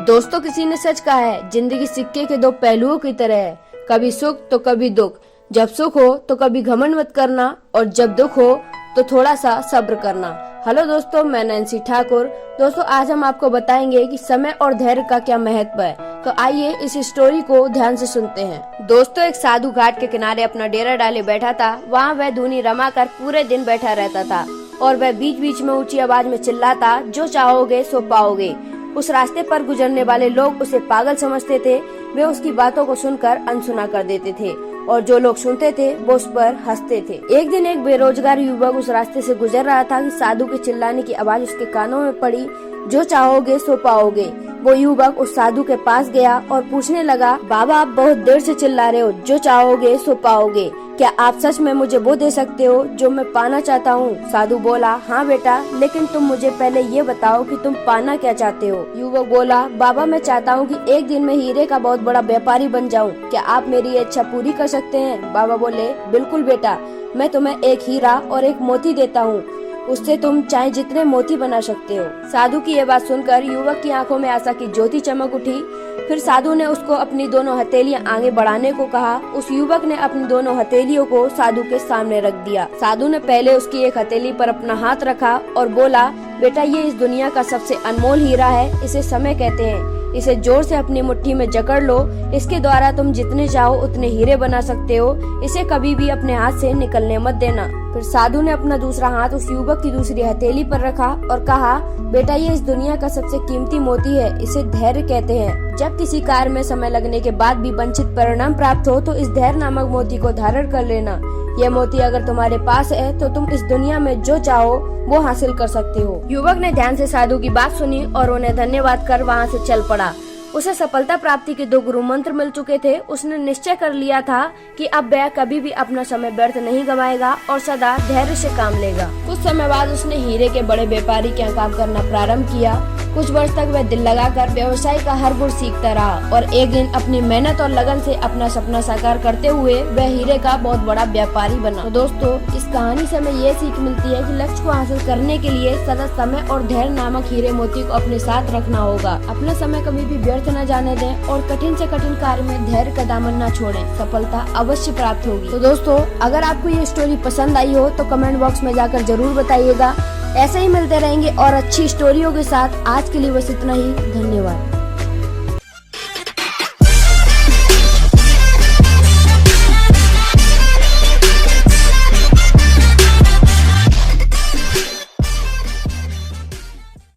दोस्तों, किसी ने सच कहा है, जिंदगी सिक्के के दो पहलुओं की तरह है। कभी सुख तो कभी दुख। जब सुख हो तो कभी घमंड मत करना, और जब दुख हो तो थोड़ा सा सब्र करना। हेलो दोस्तों, मैं नैन्सी ठाकुर। दोस्तों, आज हम आपको बताएंगे कि समय और धैर्य का क्या महत्व है। तो आइए इस स्टोरी को ध्यान से सुनते हैं। दोस्तों, एक साधु घाट के किनारे अपना डेरा डाले बैठा था। वहाँ वह धूनी रमा कर पूरे दिन बैठा रहता था और वह बीच बीच में ऊंची आवाज में चिल्लाता, जो चाहोगे सो पाओगे। उस रास्ते पर गुजरने वाले लोग उसे पागल समझते थे। वे उसकी बातों को सुनकर अनसुना कर देते थे और जो लोग सुनते थे वो उस पर हंसते थे। एक दिन एक बेरोजगार युवक उस रास्ते से गुजर रहा था कि साधु के चिल्लाने की आवाज उसके कानों में पड़ी, जो चाहोगे सो पाओगे। वो युवक उस साधु के पास गया और पूछने लगा, बाबा आप बहुत देर से चिल्ला रहे हो, जो चाहोगे सो पाओगे। क्या आप सच में मुझे वो दे सकते हो जो मैं पाना चाहता हूँ? साधु बोला, हाँ बेटा, लेकिन तुम मुझे पहले ये बताओ कि तुम पाना क्या चाहते हो। युवक बोला, बाबा मैं चाहता हूँ कि एक दिन मैं हीरे का बहुत बड़ा व्यापारी बन जाऊँ। क्या आप मेरी ये इच्छा पूरी कर सकते हैं? बाबा बोले, बिल्कुल बेटा, मैं तुम्हें एक हीरा और एक मोती देता हूँ, उससे तुम चाहे जितने मोती बना सकते हो। साधु की ये बात सुनकर युवक की आंखों में आशा की ज्योति चमक उठी। फिर साधु ने उसको अपनी दोनों हथेलियां आगे बढ़ाने को कहा। उस युवक ने अपनी दोनों हथेलियों को साधु के सामने रख दिया। साधु ने पहले उसकी एक हथेली पर अपना हाथ रखा और बोला, बेटा ये इस दुनिया का सबसे अनमोल हीरा है, इसे समय कहते हैं। इसे जोर से अपनी मुट्ठी में जकड़ लो, इसके द्वारा तुम जितने चाहो उतने हीरे बना सकते हो। इसे कभी भी अपने हाथ से निकलने मत देना। फिर साधु ने अपना दूसरा हाथ उस युवक की दूसरी हथेली पर रखा और कहा, बेटा ये इस दुनिया का सबसे कीमती मोती है, इसे धैर्य कहते हैं। जब किसी कार्य में समय लगने के बाद भी वांछित परिणाम प्राप्त हो तो इस धैर्य नामक मोती को धारण कर लेना। यह मोती अगर तुम्हारे पास है तो तुम इस दुनिया में जो चाहो वो हासिल कर सकते हो। युवक ने ध्यान से साधु की बात सुनी और उन्हें धन्यवाद कर वहाँ से चल पड़ा। उसे सफलता प्राप्ति के 2 गुरु मंत्र मिल चुके थे। उसने निश्चय कर लिया था कि अब वह कभी भी अपना समय व्यर्थ नहीं गवाएगा और सदा धैर्य से काम लेगा। कुछ समय बाद उसने हीरे के बड़े व्यापारी के यहाँ काम करना प्रारंभ किया। कुछ वर्ष तक वह दिल लगाकर व्यवसाय का हर गुण सीखता रहा और एक दिन अपनी मेहनत और लगन से अपना सपना साकार करते हुए वह हीरे का बहुत बड़ा व्यापारी बना। तो दोस्तों, इस कहानी से हमें ये सीख मिलती है कि लक्ष्य को हासिल करने के लिए सदा समय और धैर्य नामक हीरे मोती को अपने साथ रखना होगा। अपना समय कभी भी व्यर्थ न जाने दें और कठिन से कठिन कार्य में धैर्य का दामन न छोड़ें। सफलता अवश्य प्राप्त होगी। तो दोस्तों, अगर आपको ये स्टोरी पसंद आई हो तो कमेंट बॉक्स में जाकर जरूर बताइएगा। ऐसे ही मिलते रहेंगे और अच्छी स्टोरियों के साथ। आज के लिए बस इतना ही। धन्यवाद।